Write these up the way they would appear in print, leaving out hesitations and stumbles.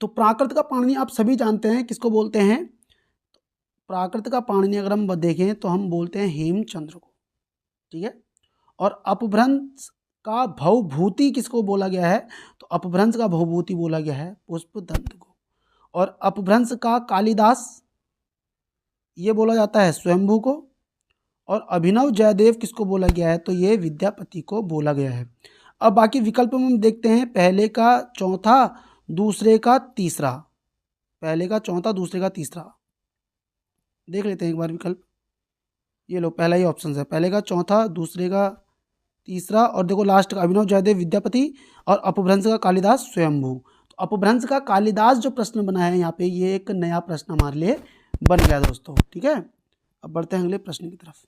तो प्राकृत का पाणिनि आप सभी जानते हैं किसको बोलते हैं। प्राकृत का पाणिनि अगर हम देखें तो हम बोलते हैं हेमचंद्र को, ठीक है। और अपभ्रंश का भवभूति किसको बोला गया है, तो अपभ्रंश का भवभूति बोला गया है पुष्पदंत को। और अपभ्रंश का कालिदास ये बोला जाता है स्वयंभू को। और अभिनव जयदेव किसको बोला गया है, तो ये विद्यापति को बोला गया है। अब बाकी विकल्प में हम देखते हैं, पहले का चौथा, दूसरे का तीसरा, पहले का चौथा, दूसरे का तीसरा। देख लेते हैं एक बार विकल्प। ये लो, पहला ही ऑप्शन है, पहले का चौथा, दूसरे का तीसरा, और देखो लास्ट का अभिनव जयदेव विद्यापति, और अपभ्रंश का कालिदास स्वयंभू। तो अपभ्रंश का कालिदास जो प्रश्न बना है यहाँ पे, ये एक नया प्रश्न हमारे लिए बन गया दोस्तों, ठीक है। अब बढ़ते हैं अगले प्रश्न की तरफ।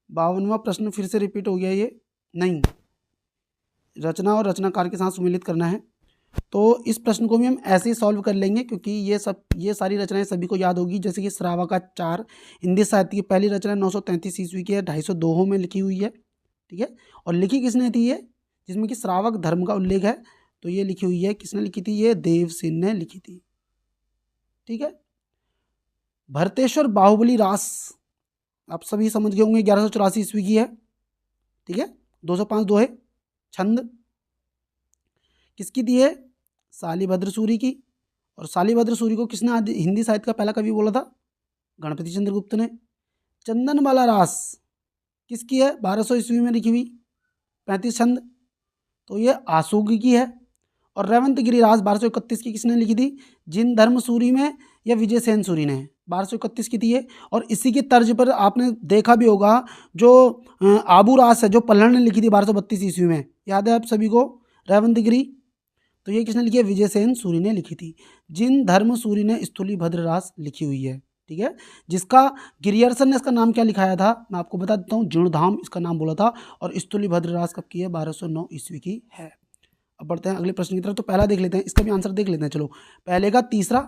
52वां प्रश्न फिर से रिपीट हो गया, ये नहीं, रचना और रचनाकार के साथ सुमेलित करना है। तो इस प्रश्न को भी हम ऐसे ही सॉल्व कर लेंगे, क्योंकि ये सारी रचनाएं सभी को याद होगी। जैसे कि श्रावकाचार हिंदी साहित्य की पहली रचना 933 ईस्वी की है, 250 दोहों में लिखी हुई है, ठीक है। और लिखी किसने थी ये, जिसमें कि श्रावक धर्म का उल्लेख है, तो ये लिखी हुई है, किसने लिखी थी, ये देवसेन ने लिखी थी, ठीक है। भरतेश्वर बाहुबली रास आप सभी समझ गए होंगे, 1184 ईस्वी की है, ठीक है। 205 दोहे। छंद किसकी दी है, शालिभद्र सूरी की। और शालिभद्र सूरी को किसने हिंदी साहित्य का पहला कवि बोला था, गणपति चंद्र गुप्त ने। चंदनवाला रास किसकी है, 1200 ईस्वी में लिखी हुई, 35 छंद, तो ये आशुगी की है। और रेवंतगिरी रास 1231 की किसने लिखी थी, जिन धर्म सूरी में या विजय सेन सूरी ने, 1231 की थी ये। और इसी की तर्ज पर आपने देखा भी होगा, जो आबू रास है, जो पल्हड़ ने लिखी थी 1232 ईस्वी में, याद है आप सभी को, रेवंतगिरी, तो ये किसने लिखी है, विजय सेन सूरी ने लिखी थी। जिन धर्म सूरी ने स्थूलीभद्र रास लिखी हुई है, ठीक है। जिसका गिरियर्सन ने इसका नाम क्या लिखाया था, मैं आपको बता देता हूँ, जीर्णधाम इसका नाम बोला था। और स्थूलीभद्र रास कब की है, 1209 ईस्वी की है। अब बढ़ते हैं अगले प्रश्न की तरफ। तो पहला देख लेते हैं, इसका भी आंसर देख लेते हैं, चलो। पहले का तीसरा,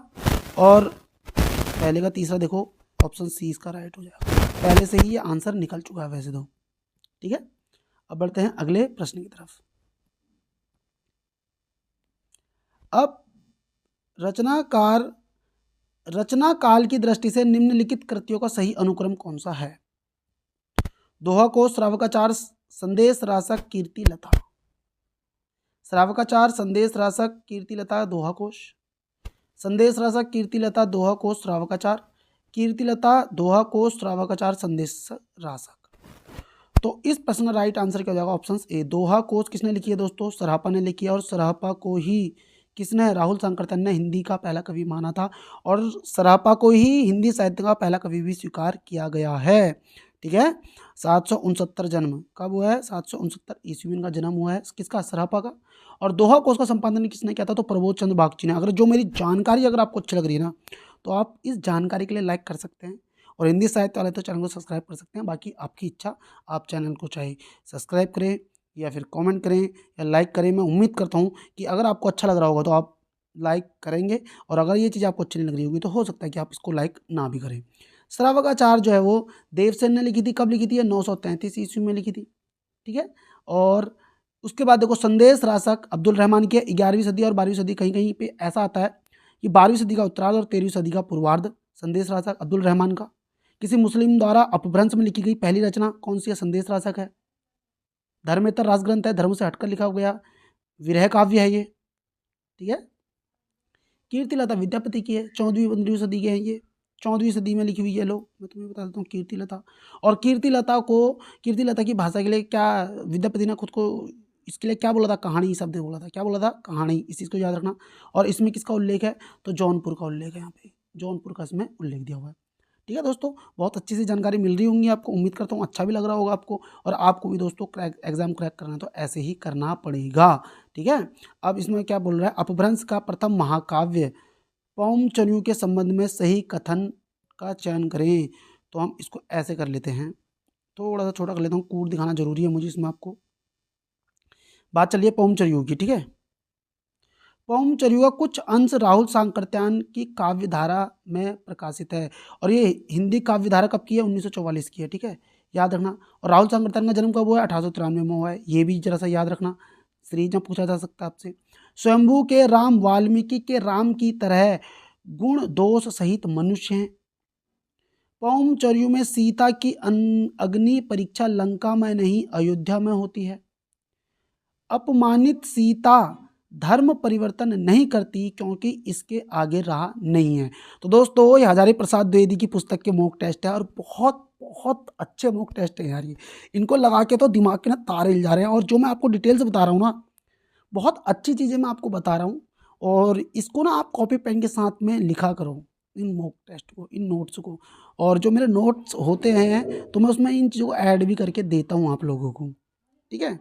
और पहले का तीसरा देखो, ऑप्शन सी इसका राइट हो जाएगा, पहले से ही ये आंसर निकल चुका है वैसे तो, ठीक है। अब बढ़ते हैं अगले प्रश्न की तरफ। अब रचना काल की दृष्टि से निम्नलिखित कृतियों का सही अनुक्रम कौन सा है। दोहा कोश, श्रावकाचार, संदेश रासक, कीर्तिलता। श्रावकाचार, संदेश रासक, कीर्तिलता, दोहा कोश। संदेश रासक, कीर्तिलता, दोहा कोश, श्रावकाचार। कीर्तिलता, दोहा कोश, श्रावकाचार, संदेश रासक। तो इस प्रश्न का राइट आंसर क्या हो जाएगा, ऑप्शन ए। दोहा कोश किसने लिखी है दोस्तों, सरापा ने लिखी है। और सरापा को ही किसने, राहुल सांकृत्यायन ने हिंदी का पहला कवि माना था। और सरापा को ही हिंदी साहित्य का पहला कवि भी स्वीकार किया गया है, ठीक है। 769 जन्म कब हुआ है, 769 ईस्वी में इनका जन्म हुआ है, किसका, सरापा का। और दोहा कोश का संपादन किसने किया था, तो प्रबोध चंद्र बागची ने। अगर जो मेरी जानकारी अगर आपको अच्छी लग रही है ना, तो आप इस जानकारी के लिए लाइक कर सकते हैं, और हिंदी साहित्य वाले तो चैनल को सब्सक्राइब कर सकते हैं। बाकी आपकी इच्छा, आप चैनल को चाहे सब्सक्राइब करें या फिर कमेंट करें या लाइक करें। मैं उम्मीद करता हूं कि अगर आपको अच्छा लग रहा होगा तो आप लाइक करेंगे, और अगर ये चीज़ आपको अच्छी नहीं लग रही होगी तो हो सकता है कि आप इसको लाइक ना भी करें। श्रावकाचार जो है वो देवसेन ने लिखी थी, कब लिखी थी, 933 ईस्वी में लिखी थी, ठीक है। और उसके बाद देखो संदेश रासक अब्दुल रहमान की 11वीं सदी और 12वीं सदी, कहीं कहीं पे ऐसा आता है कि 12वीं सदी का उत्तरार्ध और 13वीं सदी का पूर्वार्ध। संदेश रासक अब्दुल रहमान का। किसी मुस्लिम द्वारा अपभ्रंश में लिखी गई पहली रचना कौन सी है, संदेश रासक है। धर्मेतर राजग्रंथ है, धर्म से हटकर लिखा गया विरह काव्य है ये, ठीक है। कीर्तिलता विद्यापति की है, 14वीं-15वीं सदी के हैं ये, 14वीं सदी में लिखी हुई है। लो मैं तुम्हें बता देता हूँ कीर्तिलता। और कीर्तिलता की भाषा के लिए क्या, विद्यापति ने खुद को इसके लिए क्या बोला था, कहानी शब्द बोला था, क्या बोला था, कहानी, इस चीज़ को याद रखना। और इसमें किसका उल्लेख है, तो जौनपुर का उल्लेख है, यहाँ पे जौनपुर का इसमें उल्लेख दिया हुआ है, ठीक है दोस्तों। बहुत अच्छी सी जानकारी मिल रही होंगी आपको, उम्मीद करता हूँ अच्छा भी लग रहा होगा आपको। और आपको भी दोस्तों एग्जाम क्रैक करना है तो ऐसे ही करना पड़ेगा, ठीक है। अब इसमें क्या बोल रहा है, अपभ्रंश का प्रथम महाकाव्य पौमचर्यू के संबंध में सही कथन का चयन करें। तो हम इसको ऐसे कर लेते हैं, थोड़ा सा छोटा कर लेता हूँ, कूट दिखाना जरूरी है मुझे इसमें आपको। बात चलिए पौमचर्यू की, ठीक है। पौमचर्यू का कुछ अंश राहुल सांकृत्यायन की काव्यधारा में प्रकाशित है। और ये हिंदी काव्यधारा कब की है, 1944 की है, ठीक है, याद रखना। और राहुल सांकृत्यायन का जन्म कब हुआ है, 1893 में हुआ है, ये भी जरा सा याद रखना। सीरीज में पूछा जा सकता है आपसे। स्वयंभू के राम वाल्मीकि के राम की तरह गुण दोष सहित मनुष्य हैं। पौमचर्यु में सीता की अग्नि परीक्षा लंका में नहीं अयोध्या में होती है। अपमानित सीता धर्म परिवर्तन नहीं करती क्योंकि इसके आगे राह नहीं है। तो दोस्तों ये हजारी प्रसाद द्विवेदी की पुस्तक के मॉक टेस्ट है और बहुत बहुत अच्छे मॉक टेस्ट है यार ये। इनको लगा के तो दिमाग के ना तारे हिल जा रहे हैं। और जो मैं आपको डिटेल से बता रहा हूँ ना, बहुत अच्छी चीज़ें मैं आपको बता रहा हूँ। और इसको ना आप कॉपी पेन के साथ में लिखा करो, इन मॉक टेस्ट को, इन नोट्स को। और जो मेरे नोट्स होते हैं तो मैं उसमें इन चीज़ों को ऐड भी करके देता हूँ आप लोगों को, ठीक है।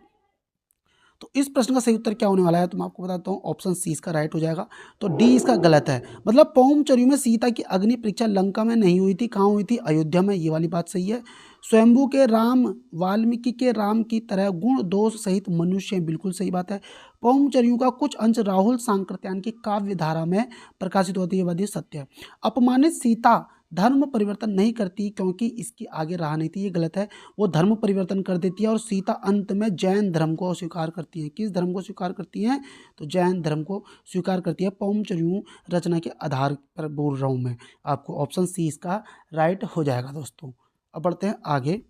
तो इस प्रश्न का सही उत्तर क्या होने वाला है, तो मैं आपको बताता हूँ। ऑप्शन सी इसका राइट हो जाएगा। तो डी इसका गलत है। मतलब पौमचर्यु में सीता की अग्नि परीक्षा लंका में नहीं हुई थी, कहाँ हुई थी? अयोध्या में। ये वाली बात सही है। स्वयंभू के राम वाल्मीकि के राम की तरह गुण दोष सहित मनुष्य, बिल्कुल सही बात है। पौमचर्यु का कुछ अंश राहुल सांकृत्यायन की काव्य धारा में प्रकाशित होती है, यह सत्य है। अपमानित सीता धर्म परिवर्तन नहीं करती क्योंकि इसकी आगे राह नहीं थी, ये गलत है। वो धर्म परिवर्तन कर देती है और सीता अंत में जैन धर्म को स्वीकार करती है। किस धर्म को स्वीकार करती हैं? तो जैन धर्म को स्वीकार करती है। पौमचर्यु रचना के आधार पर बोल रहा हूँ मैं आपको। ऑप्शन सी इसका राइट हो जाएगा दोस्तों। अब बढ़ते हैं आगे।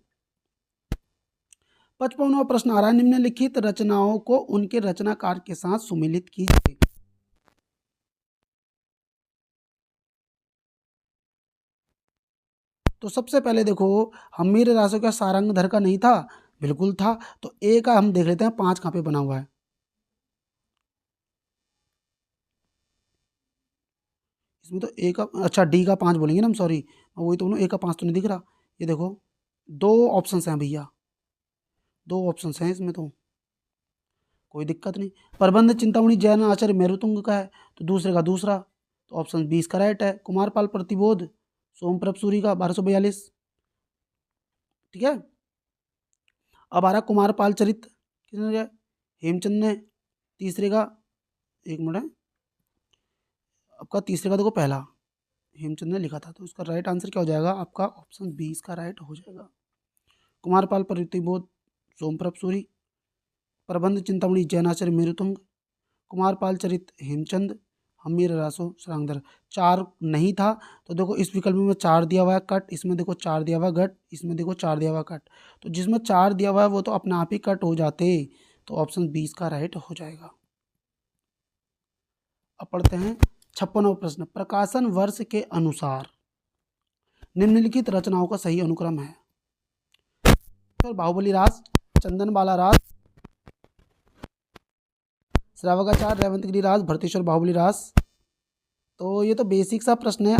55वां प्रश्न आ रहा है, निम्नलिखित रचनाओं को उनके रचनाकार के साथ सुमेलित कीजिए। तो सबसे पहले देखो, हम्मीर रासो का सारंगधर का नहीं था? बिल्कुल था। तो ए का हम देख लेते हैं 5 कहाँ पे बना हुआ है। इसमें तो ए का, अच्छा डी का 5 बोलेंगे ना हम, सॉरी वही तो बोलूँ, ए का 5 तो नहीं दिख रहा। ये देखो 2 ऑप्शन हैं भैया, 2 ऑप्शन हैं इसमें, तो कोई दिक्कत नहीं। प्रबंध चिंतामणि जैन आचार्य मेरुतुंग का है, तो दूसरे का दूसरा, तो ऑप्शन 20 का राइट है। कुमारपाल प्रतिबोध सोमप्रभ सूरी का 1242, ठीक है। अब आ रहा कुमारपाल चरित, किसने दिया? हेमचंद ने। तीसरे का, एक मिनट है, आपका तीसरे का देखो पहला हेमचंद ने लिखा था, तो इसका राइट आंसर क्या हो जाएगा? आपका ऑप्शन 20 का राइट हो जाएगा। कुमारपाल प्रतिबोध सोमप्रभ सूरी, प्रबंध चिंतामणि जैनाचार्य मेरुतुंग, कुमारपाल चरित हेमचंद, हम्मीर रासो सारंगधर। 4 नहीं था, तो देखो इस विकल्प में 4 दिया हुआ है कट, इसमें देखो 4 दिया हुआ घट, इसमें देखो 4 दिया हुआ कट। तो जिसमें 4 दिया हुआ है वो तो अपने आप ही कट हो जाते, तो ऑप्शन 20 का राइट हो जाएगा। अब पढ़ते हैं 56वां प्रश्न। प्रकाशन वर्ष के अनुसार निम्नलिखित रचनाओं का सही अनुक्रम है। बाहुबली रास, चंदन बाला रास, श्रावकाचार्य रेवंतगिरी रास, भरतेश्वर बाहुबली रास। तो ये तो बेसिक सा प्रश्न है।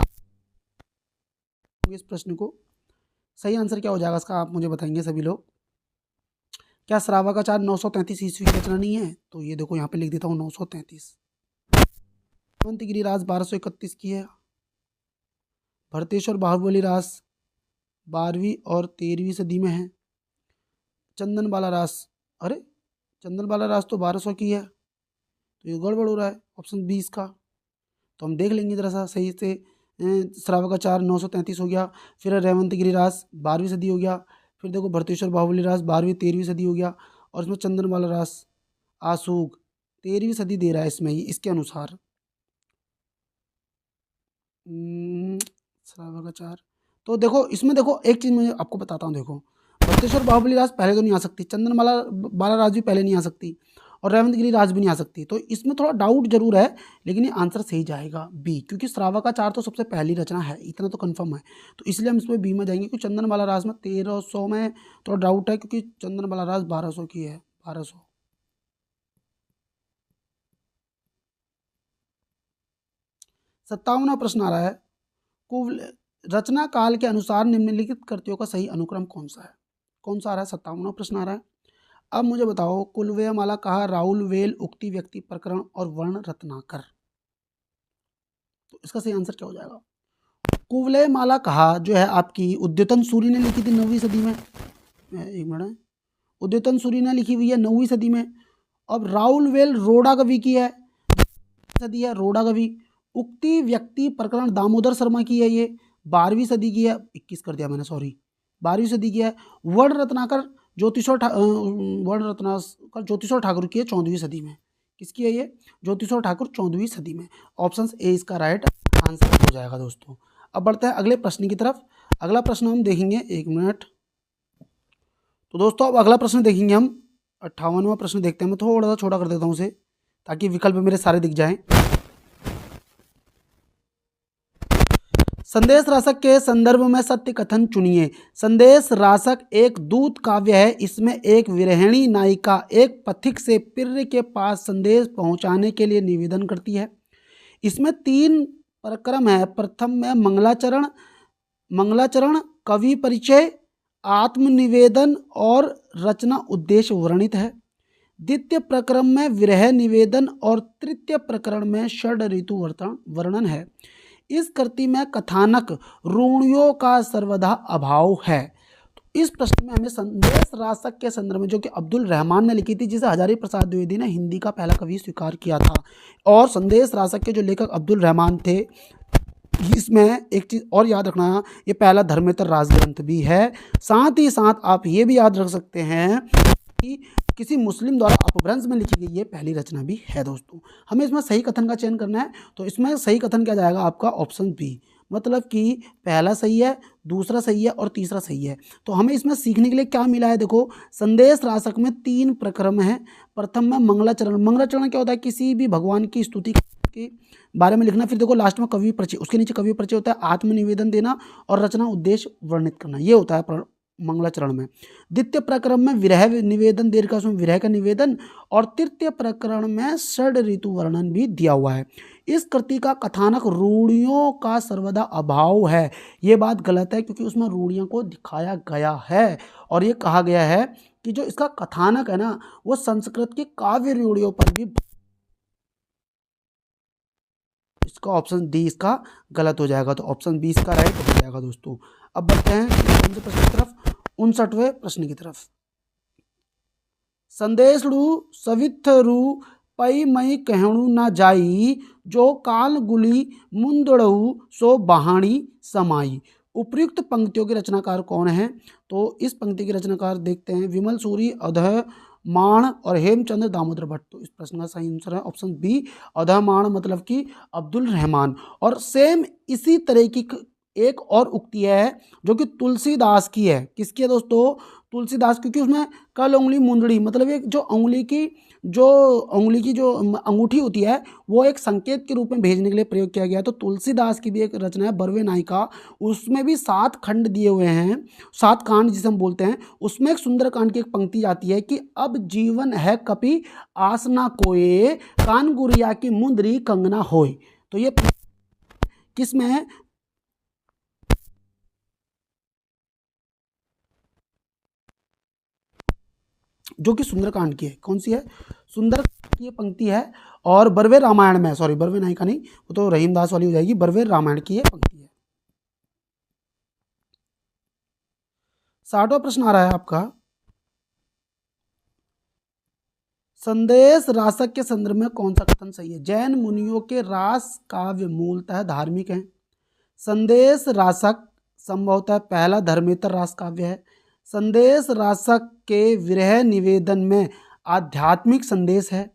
इस प्रश्न को सही आंसर क्या हो जाएगा इसका, आप मुझे बताएंगे सभी लोग। क्या श्रावकाचार्य 933 ईस्वी की रचना नहीं है? तो ये देखो यहाँ पे लिख देता हूँ 933। रेवंतगिरी रास 1231 की है। भरतेश्वर बाहुबली रास 12वीं और 13वीं सदी में है। चंदन बाला रास, अरे चंदन बाला रास तो 1200 की है, तो ये गड़बड़ हो रहा है ऑप्शन 20 का। तो हम देख लेंगे जरा सा सही से। श्रावकाचार्य 933 हो गया, फिर रेवंतगिरी रास 12वीं सदी हो गया, फिर देखो भरतेश्वर बाहुबली रास 12वीं 13वीं सदी हो गया, और इसमें चंदन बाला रास आसूग 13वीं सदी दे रहा है इसमें, इसके अनुसार। श्रावकाचार्य, तो देखो इसमें देखो एक चीज़ मैं आपको बताता हूँ। देखो भरतेश्वर बाहुबली राज पहले तो नहीं आ सकती, चंदन बाला राज भी पहले नहीं आ सकती, और रेवंतगिरी राज भी नहीं आ सकती। तो इसमें थोड़ा डाउट जरूर है, लेकिन ये आंसर सही जाएगा बी, क्योंकि श्रावकाचार्य तो सबसे पहली रचना है, इतना तो कंफर्म है। तो इसलिए हम इसमें बी में जाएंगे, क्योंकि चंदन बाला राज में 1300 में थोड़ा डाउट है, क्योंकि चंदन बाला राज 1200 की है, 1200। सत्तावना प्रश्न आ रहा है, कुल रचना काल के अनुसार निम्नलिखित कृतियों का सही अनुक्रम कौन सा है? कौन सा आ रहा है? 57वां प्रश्न आ रहा है। अब मुझे बताओ, कुलवयमाला कहा, राहुल वेल, उक्ति व्यक्ति प्रकरण और वर्ण रत्नाकर। तो इसका सही आंसर क्या हो जाएगा? कुवलयमाला कहा जो है आपकी उद्योतन सूरी ने लिखी थी 9वीं सदी में। एक मिनट, उद्योतन सूरी ने लिखी हुई है 9वीं सदी में। अब राहुल वेल रोड़ा कवि की है, सदी है रोड़ा कवि। उक्ति व्यक्ति प्रकरण दामोदर शर्मा की है, ये 12वीं सदी की है, 21 कर दिया मैंने, सॉरी 12वीं सदी की है। वर्ण रत्नाकर वर्ण रत्नाकर ज्योतिषोर ठाकुर की है 14वीं सदी में। किसकी है ये? ज्योतिषोर ठाकुर 14वीं सदी में। ऑप्शन ए इसका राइट आंसर हो जाएगा दोस्तों। अब बढ़ते हैं अगले प्रश्न की तरफ। अगला प्रश्न हम देखेंगे, 1 मिनट। तो दोस्तों अब अगला प्रश्न देखेंगे हम, 58वां प्रश्न देखते हैं। मैं थोड़ा सा छोटा कर देता हूँ उसे ताकि विकल्प मेरे सारे दिख जाएं। संदेश रासक के संदर्भ में सत्य कथन चुनिए। संदेश रासक एक दूत काव्य है। इसमें एक विरहिणी नायिका एक पथिक से पिर्र के पास संदेश पहुंचाने के लिए निवेदन करती है। इसमें 3 प्रक्रम है। प्रथम में मंगलाचरण, कवि परिचय, आत्मनिवेदन और रचना उद्देश्य वर्णित है। द्वितीय प्रकरण में विरह निवेदन और तृतीय प्रकरण में षड ऋतु वर्णन है। इस कृति में कथानक रूढ़ियों का सर्वदा अभाव है। तो इस प्रश्न में हमें संदेश रासक के संदर्भ में, जो कि अब्दुल रहमान ने लिखी थी, जिसे हजारी प्रसाद द्विवेदी ने हिंदी का पहला कवि स्वीकार किया था, और संदेश रासक के जो लेखक अब्दुल रहमान थे, इसमें एक चीज़ और याद रखना, ये पहला धर्मेतर राजग्रंथ भी है। साथ ही साथ आप ये भी याद रख सकते हैं कि किसी मुस्लिम द्वारा अपभ्रंश में लिखी गई ये पहली रचना भी है दोस्तों। हमें इसमें सही कथन का चयन करना है, तो इसमें सही कथन क्या जाएगा आपका? Option B. मतलब कि पहला सही है, दूसरा सही है और तीसरा सही है। तो हमें इसमें सीखने के लिए क्या मिला है? देखो, संदेश रासक में 3 प्रक्रम है। प्रथम में मंगलाचरण। मंगलाचरण क्या होता है? किसी भी भगवान की स्तुति के बारे में लिखना। फिर देखो लास्ट में कवि परिचय, उसके नीचे कवि परिचय होता है, आत्मनिवेदन देना और रचना उद्देश्य वर्णित करना, ये होता है मंगलाचरण में। द्वितीय प्रकरण में विरह निवेदन देर का, उसमें विरह का निवेदन, और तृतीय प्रकरण में षड ऋतु वर्णन भी दिया हुआ है। इस कृति का कथानक रूढ़ियों का सर्वदा अभाव है। ये बात गलत है, क्योंकि उसमें रूढ़ियों को दिखाया गया है और ये कहा गया है कि जो इसका कथानक है ना, वो संस्कृत की काव्य रूढ़ियों पर भी। इसका ऑप्शन डी इसका गलत हो जाएगा, तो ऑप्शन बी इसका राइट हो जाएगा दोस्तों। अब बढ़ते हैं प्रश्न की तरफ, 59वें प्रश्न की तरफ। संदेश रू सविथ रू पई मई कहणु न जाई, जो काल गुली मुंदड़ऊ सो बहाणी समाई। उपर्युक्त पंक्तियों के रचनाकार कौन है? तो इस पंक्ति के रचनाकार देखते हैं, विमल सूरी, अधः माण और हेमचंद्र दामोदर भट्ट। तो इस प्रश्न का सही आंसर है ऑप्शन बी, अधः माण, मतलब कि अब्दुल रहमान। और सेम इसी तरह की एक और उक्ति है जो कि तुलसीदास की है। किसकी है दोस्तों? तुलसीदास, क्योंकि उसमें कल उंगली मुंदड़ी, मतलब एक जो उंगली की जो अंगूठी होती है, वो एक संकेत के रूप में भेजने के लिए प्रयोग किया गया है। तो तुलसीदास की भी एक रचना है बरवे नायिका, उसमें भी 7 खंड दिए हुए हैं, 7 कांड जिसे हम बोलते हैं। उसमें एक सुंदर कांड की एक पंक्ति आती है कि अब जीवन है कपि आसना कोये, कान गुरिया की मुंदरी कंगना होय। तो ये किस में है? जो कि सुंदरकांड की है। कौन सी है? सुंदर की ये पंक्ति है, और बरवे रामायण में, सॉरी बरवे नायिका नहीं, वो तो रहीमदास वाली हो जाएगी, बरवे रामायण की ये पंक्ति है। 60वां प्रश्न आ रहा है आपका, संदेश रासक के संदर्भ में कौन सा कथन सही है? जैन मुनियों के रास काव्य मूलतः धार्मिक हैं। संदेश रासक संभवतः पहला धर्मेतर रास काव्य है। संदेश रासक के विरह निवेदन में आध्यात्मिक संदेश है।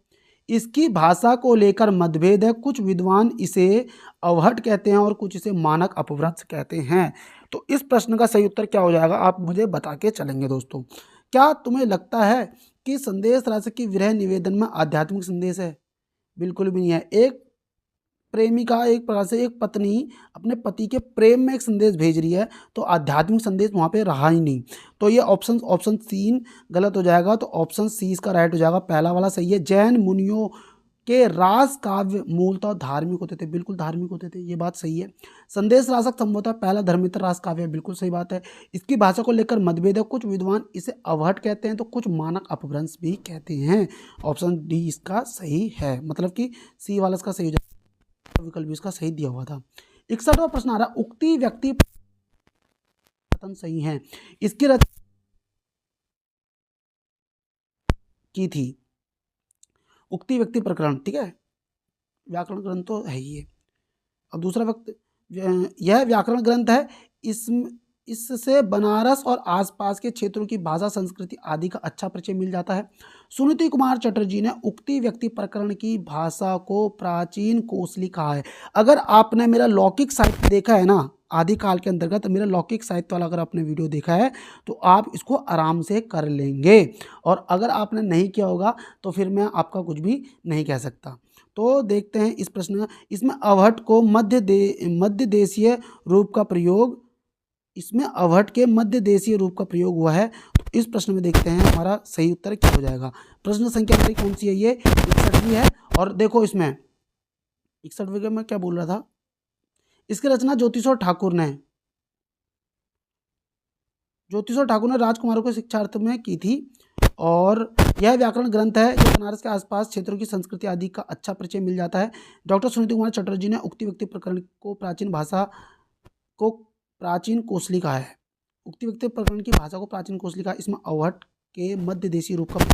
इसकी भाषा को लेकर मतभेद है, कुछ विद्वान इसे अवहट कहते हैं और कुछ इसे मानक अपभ्रंश कहते हैं। तो इस प्रश्न का सही उत्तर क्या हो जाएगा, आप मुझे बता के चलेंगे दोस्तों। क्या तुम्हें लगता है कि संदेश रासक की विरह निवेदन में आध्यात्मिक संदेश है? बिल्कुल भी नहीं है। एक प्रेमिका, एक प्रकार से एक पत्नी अपने पति के प्रेम में एक संदेश भेज रही है, तो आध्यात्मिक संदेश वहाँ पे रहा ही नहीं। तो ये ऑप्शन 3 गलत हो जाएगा, तो ऑप्शन सी इसका राइट हो जाएगा, पहला वाला सही है। जैन मुनियों के रास काव्य मूलतः धार्मिक होते थे, बिल्कुल धार्मिक होते थे, ये बात सही है। संदेश रासक संभवतः पहला धर्मेतर रास काव्य है, बिल्कुल सही बात है। इसकी भाषा को लेकर मतभेद है, कुछ विद्वान इसे अवहट कहते हैं तो कुछ मानक अपभ्रंश भी कहते हैं। ऑप्शन डी इसका सही है, मतलब कि सी वाला इसका सही हो जाएगा, विकल्प भी इसका सही दिया हुआ था। 61वां प्रश्न आ रहा, उक्ति व्यक्ति कथन सही है। इसकी रचना की थी उक्ति व्यक्ति प्रकरण, ठीक है, व्याकरण ग्रंथ तो है ही है। अब दूसरा वक्त, यह व्याकरण ग्रंथ है, इससे बनारस और आसपास के क्षेत्रों की भाषा, संस्कृति आदि का अच्छा परिचय मिल जाता है। सुनीति कुमार चटर्जी ने उक्ति व्यक्ति प्रकरण की भाषा को प्राचीन कोसली कहा है। अगर आपने मेरा लौकिक साहित्य देखा है ना आदिकाल के अंतर्गत, मेरा लौकिक साहित्य वाला अगर आपने वीडियो देखा है तो आप इसको आराम से कर लेंगे, और अगर आपने नहीं किया होगा तो फिर मैं आपका कुछ भी नहीं कह सकता। तो देखते हैं इस प्रश्न में, इसमें अवहट को मध्य देशीय रूप का प्रयोग, इसमें अवहट के मध्य देशीय रूप का प्रयोग हुआ है। तो इस प्रश्न में देखते हैं हमारा सही उत्तर क्या हो जाएगा। प्रश्न संख्या हमारी कौन सी है, ये 61वीं है। और देखो इसमें 61वीं में क्या बोल रहा था, इसकी रचना ज्योतिषोर ठाकुर ने, ज्योतिषोर ठाकुर ने राजकुमारों को शिक्षार्थ में की थी, और यह व्याकरण ग्रंथ है जो बनारस के आसपास क्षेत्रों की संस्कृति आदि का अच्छा परिचय मिल जाता है। डॉक्टर सुनीति कुमार चटर्जी ने उक्ति व्यक्ति प्रकरण को प्राचीन कोसली कहा है। उक्ति व्यक्ति प्रकरण की भाषा को प्राचीन कोसली कहा। इसमें अवहट के मध्य देशीय रूप का,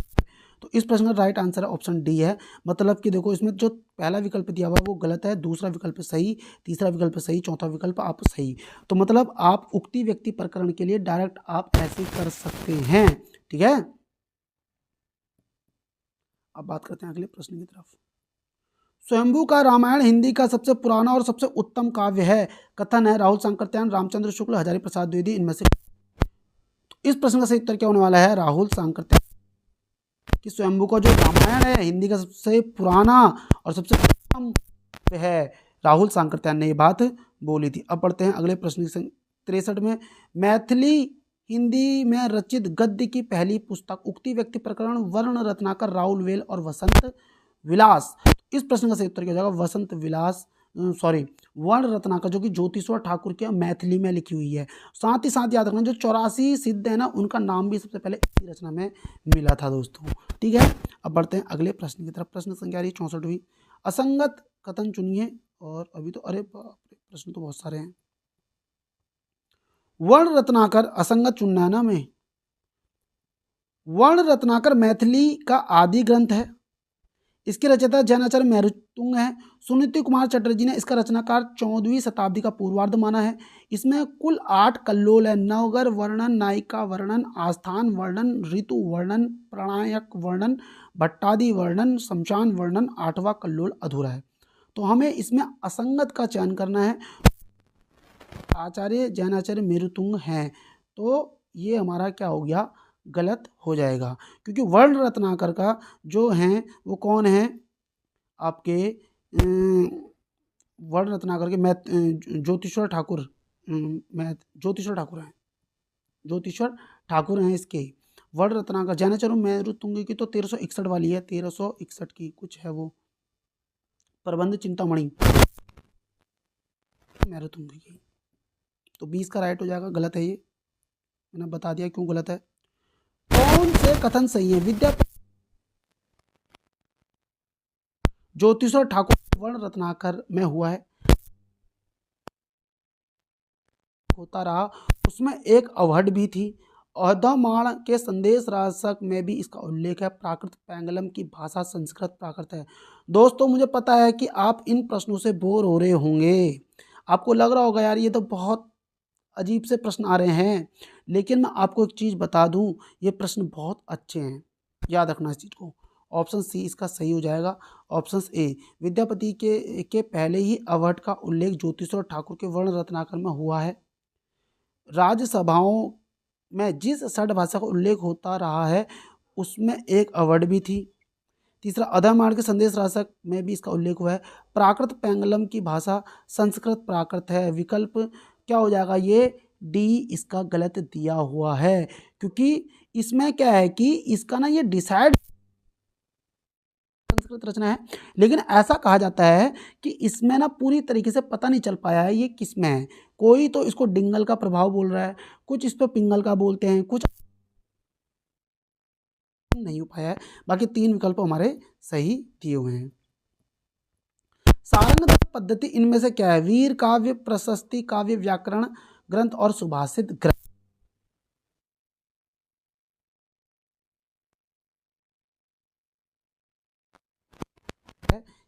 तो इस प्रश्न का राइट आंसर है ऑप्शन डी है। मतलब कि देखो इसमें जो पहला विकल्प दिया हुआ है वो गलत है, दूसरा विकल्प सही, तीसरा विकल्प सही, चौथा विकल्प आप सही। तो मतलब आप उक्ति व्यक्ति प्रकरण के लिए डायरेक्ट आप ऐसे कर सकते हैं। ठीक है, अब बात करते हैं अगले प्रश्न की तरफ। स्वयंभू का रामायण हिंदी का सबसे पुराना और सबसे उत्तम काव्य है। कथन है राहुल सांकृत्यायन, रामचंद्र शुक्ल, हजारी प्रसाद द्विवेदी, इनमें से। तो इस प्रश्न का सही उत्तर क्या होने वाला है, राहुल सांकृत्यायन। कि स्वयंभू का जो रामायण है हिंदी का सबसे पुराना और सबसे उत्तम है, राहुल सांकृत्यायन ने ये बात बोली थी। अब पढ़ते हैं अगले प्रश्न 63 में, मैथिली हिंदी में रचित गद्य की पहली पुस्तक, उक्ति व्यक्ति प्रकरण, वर्ण रत्नाकर, राहुल वेल और वसंत विलास। इस प्रश्न का सही उत्तर क्या हो जाएगा, वसंत विलास, सॉरी वर्ण रत्नाकर, जो कि ज्योतिषवर ठाकुर के मैथिली में लिखी हुई है। साथ ही साथ याद रखना जो 84 सिद्ध है ना, उनका नाम भी सबसे पहले इसी रचना में मिला था दोस्तों। ठीक है, अब बढ़ते हैं अगले प्रश्न की तरफ। प्रश्न संख्या 64वीं, असंगत कथन चुनिए। और अभी तो अरे प्रश्न तो बहुत सारे हैं। वर्ण रत्नाकर असंगत चुनना है ना हमें। वर्ण रत्नाकर मैथिली का आदि ग्रंथ है। इसके रचयिता जैनाचार्य मेरुतुंग है। सुनीति कुमार चटर्जी ने इसका रचनाकार 14वीं शताब्दी का पूर्वार्ध माना है। इसमें कुल 8 कल्लोल है, नवगर वर्णन, नायिका वर्णन, आस्थान वर्णन, ऋतु वर्णन, प्रणयक वर्णन, भट्टादि वर्णन, शमशान वर्णन, 8वां कल्लोल अधूरा है। तो हमें इसमें असंगत का चयन करना है। आचार्य जैनाचार्य मेरुतुंग हैं, तो ये हमारा क्या हो गया, गलत हो जाएगा, क्योंकि वर्ण रत्नाकर का जो हैं वो कौन है आपके वर्ण रत्नाकर के ज्योतिषवर ठाकुर, ज्योतिषवर ठाकुर हैं, ज्योतिषवर ठाकुर हैं इसके। वर्ण रत्नाकर जैनाचार्य मेरुतुंग की तो 1361 वाली है, 1361 की कुछ है वो, प्रबंध चिंतामणि मेरुतुंग की। तो 20 का राइट हो जाएगा, गलत है ये, मैंने बता दिया क्यों गलत है। कौन से कथन सही है, विद्या ज्योतिषवर ठाकुर वर्ण रत्नाकर में हुआ है, होता रहा, उसमें एक अवहट भी थी। औधमाण के संदेश राशक में भी इसका उल्लेख है। प्राकृत पैंगलम की भाषा संस्कृत प्राकृत है। दोस्तों मुझे पता है कि आप इन प्रश्नों से बोर हो रहे होंगे, आपको लग रहा होगा यार ये तो बहुत अजीब से प्रश्न आ रहे हैं, लेकिन मैं आपको एक चीज़ बता दूं, ये प्रश्न बहुत अच्छे हैं, याद रखना इस चीज़ को। ऑप्शन सी इसका सही हो जाएगा। ऑप्शन ए, विद्यापति के पहले ही अवहट का उल्लेख ज्योतिषवर ठाकुर के वर्ण रत्नाकर में हुआ है। राज्यसभाओं में जिस षड भाषा का उल्लेख होता रहा है उसमें एक अवहट भी थी। तीसरा, अधमाण के संदेश राशक में भी इसका उल्लेख हुआ है। प्राकृत पैंगलम की भाषा संस्कृत प्राकृत है। विकल्प क्या हो जाएगा, ये डी इसका गलत दिया हुआ है, क्योंकि इसमें क्या है कि इसका ना ये डिसाइड संस्कृत रचना है, लेकिन ऐसा कहा जाता है कि इसमें ना पूरी तरीके से पता नहीं चल पाया है ये किस में है। कोई तो इसको डिंगल का प्रभाव बोल रहा है, कुछ इस पर पिंगल का बोलते हैं, कुछ नहीं हो पाया है। बाकी 3 विकल्प हमारे सही दिए हुए हैं। सारंगधर पद्धति इनमें से क्या है, वीर काव्य, प्रशस्ति काव्य, व्याकरण ग्रंथ और सुभाषित ग्रंथ।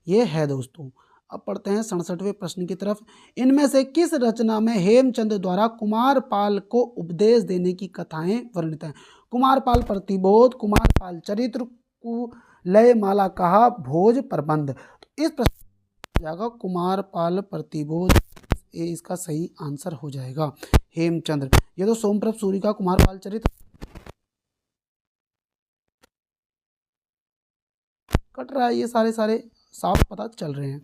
ये है दोस्तों। अब पढ़ते हैं 67वें प्रश्न की तरफ। इनमें से किस रचना में हेमचंद द्वारा कुमारपाल को उपदेश देने की कथाएं वर्णित हैं? कुमारपाल प्रतिबोध, कुमारपाल चरित्र, कुलय माला कहा, भोज प्रबंध। तो इस प्रश्न जाएगा कुमारपाल प्रतिबोध, ये इसका सही आंसर हो जाएगा। हेमचंद्र, ये तो सोमप्रभ सूरी का कुमारपाल चरित्र कट रहा है, ये सारे साफ पता चल रहे हैं।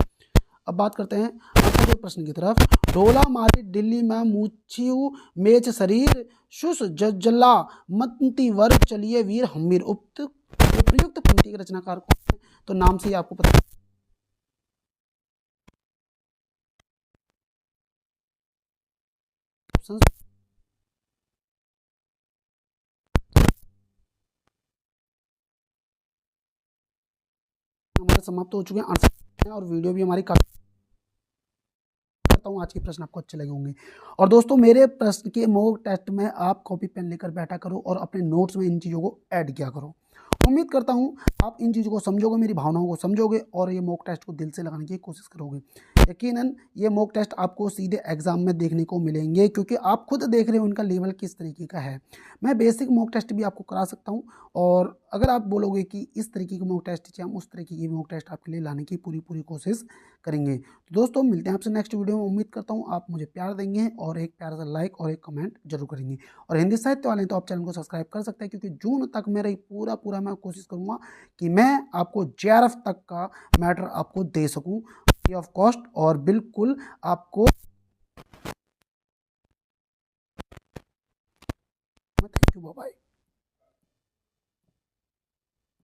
अब बात करते हैं 68वें प्रश्न की तरफ। डोला मारी दिल्ली में मूछियु मेच शरीर, शुष जज्जला मंती वर चलिए वीर हमीर। उपयुक्त पंक्ति के रचनाकार कौन है? तो नाम से ही आपको पता ऑप्शन हमारे समाप्त हो चुके हैं, आंसर और वीडियो भी हमारी काफी करता हूँ। आज के प्रश्न आपको अच्छे लगे होंगे। और दोस्तों मेरे प्रश्न के मॉक टेस्ट में आप कॉपी पेन लेकर बैठा करो और अपने नोट्स में इन चीज़ों को ऐड किया करो। उम्मीद करता हूँ आप इन चीज़ों को समझोगे, मेरी भावनाओं को समझोगे और ये मॉक टेस्ट को दिल से लगाने की कोशिश करोगे। यकीनन ये मॉक टेस्ट आपको सीधे एग्जाम में देखने को मिलेंगे, क्योंकि आप खुद देख रहे हो उनका लेवल किस तरीके का है। मैं बेसिक मॉक टेस्ट भी आपको करा सकता हूँ, और अगर आप बोलोगे कि इस तरीके के मॉक टेस्ट चाहिए, हम उस तरीके की मॉक टेस्ट आपके लिए लाने की पूरी कोशिश करेंगे। तो दोस्तों मिलते हैं आपसे नेक्स्ट वीडियो में। उम्मीद करता हूँ आप मुझे प्यार देंगे और एक प्यारा सा लाइक और एक कमेंट जरूर करेंगे। और हिंदी साहित्य वाले तो आप चैनल को सब्सक्राइब कर सकते हैं, क्योंकि जून तक मेरा पूरा मैं कोशिश करूँगा कि मैं आपको JRF तक का मैटर आपको दे सकूँ फ्री ऑफ कॉस्ट, और बिल्कुल आपको थैंक यू, बाय बाय।